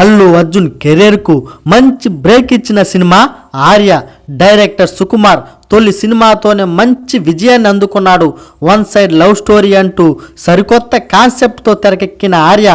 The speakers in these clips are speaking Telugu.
అల్లు అర్జున్ కెరీర్కు మంచి బ్రేక్ ఇచ్చిన సినిమా ఆర్య. డైరెక్టర్ సుకుమార్ తొలి సినిమాతోనే మంచి విజయాన్ని అందుకున్నాడు. వన్ సైడ్ లవ్ స్టోరీ అంటూ సరికొత్త కాన్సెప్ట్తో తెరకెక్కిన ఆర్య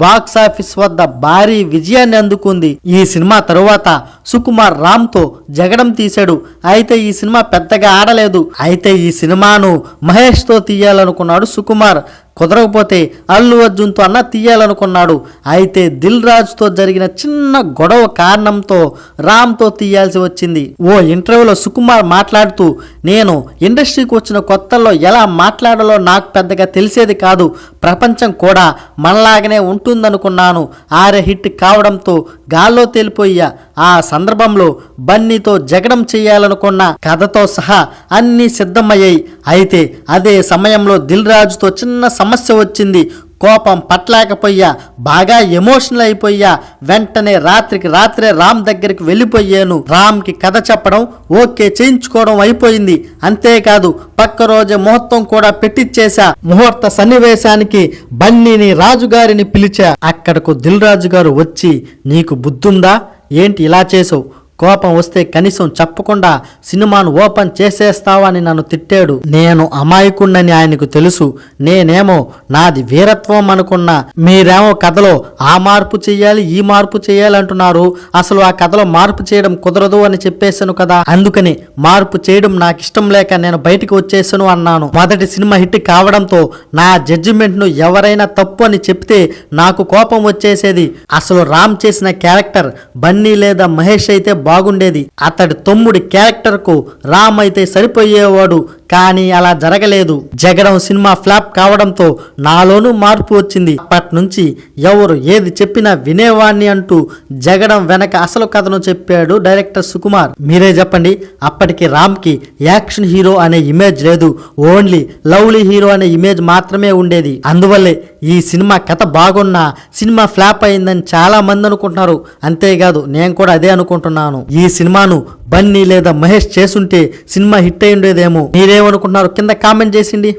బాక్సాఫీస్ వద్ద భారీ విజయాన్ని అందుకుంది. ఈ సినిమా తరువాత సుకుమార్ రామ్తో జగడం తీశాడు. అయితే ఈ సినిమా పెద్దగా ఆడలేదు. అయితే ఈ సినిమాను మహేష్తో తీయాలనుకున్నాడు సుకుమార్. కుదరకపోతే అల్లు అర్జున్తో అన్న తీయాలనుకున్నాడు. అయితే దిల్ రాజుతో జరిగిన చిన్న గొడవ కారణంతో రామ్తో తీయాల్సి వచ్చింది. ఓ ఇంటర్వ్యూలో సుకుమార్ మాట్లాడుతూ, నేను ఇండస్ట్రీకి వచ్చిన కొత్తల్లో ఎలా మాట్లాడాలో నాకు పెద్దగా తెలిసేది కాదు. ప్రపంచం కూడా మనలాగనే ఉంటుందనుకున్నాను. ఆర్య హిట్ కావడంతో గాల్లో తేలిపోయా. ఆ సందర్భంలో బన్నీతో జగడం చేయాలనుకున్న కథతో సహా అన్నీ సిద్ధమయ్యాయి. అయితే అదే సమయంలో దిల్ రాజుతో చిన్న సమస్య వచ్చింది. కోపం పట్టలేకపోయా, బాగా ఎమోషనల్ అయిపోయా. వెంటనే రాత్రికి రాత్రే రామ్ దగ్గరికి వెళ్ళిపోయాను. రామ్కి కథ చెప్పడం, ఓకే చేయించుకోవడం అయిపోయింది. అంతేకాదు పక్క రోజే ముహూర్తం కూడా పెట్టిచ్చేశా. ముహూర్త సన్నివేశానికి బన్నీని రాజుగారిని పిలిచా. అక్కడకు దిల్ రాజు గారు వచ్చి, నీకు బుద్ధుందా, ఏంటి ఇలా చేసావు, కోపం వస్తే కనీసం చెప్పకుండా సినిమాను ఓపెన్ చేసేస్తావని నన్ను తిట్టాడు. నేను అమాయకుణ్ణని ఆయనకు తెలుసు. నేనేమో నాది వీరత్వం అనుకున్నా. మీరేమో కథలో ఆ మార్పు చెయ్యాలి ఈ మార్పు చెయ్యాలి అంటున్నారు. అసలు ఆ కథలో మార్పు చేయడం కుదరదు అని చెప్పేశాను కదా, అందుకని మార్పు చేయడం నాకు ఇష్టం లేక నేను బయటికి వచ్చేసాను అన్నాను. మొదటి సినిమా హిట్ కావడంతో నా జడ్జిమెంట్ను ఎవరైనా తప్పు అని చెప్తే నాకు కోపం వచ్చేసేది. అసలు రామ్ చేసిన క్యారెక్టర్ బన్నీ లేదా మహేష్ అయితే బాగుండేది. అతడి తమ్ముడి క్యారెక్టర్ కు రామ్ అయితే సరిపోయేవాడు. కానీ అలా జరగలేదు. జగడం సినిమా ఫ్లాప్ కావడంతో నాలోనూ మార్పు వచ్చింది. అప్పటి నుంచి ఎవరు ఏది చెప్పినా వినేవాణ్ణి అంటూ జగడం వెనక అసలు కథను చెప్పాడు డైరెక్టర్ సుకుమార్. మీరే చెప్పండి, అప్పటికి రామ్కి యాక్షన్ హీరో అనే ఇమేజ్ లేదు. ఓన్లీ లవ్లీ హీరో అనే ఇమేజ్ మాత్రమే ఉండేది. అందువల్లే ఈ సినిమా కథ బాగున్నా సినిమా ఫ్లాప్ అయిందని చాలా మంది అనుకుంటున్నారు. అంతేకాదు నేను కూడా అదే అనుకుంటున్నాను. ఈ సినిమాను బన్నీ లేదా మహేష్ చేసుంటే సినిమా హిట్ అయి ఉండేదేమో. మీరేమనుకుంటున్నారు కింద కామెంట్ చేసిండి.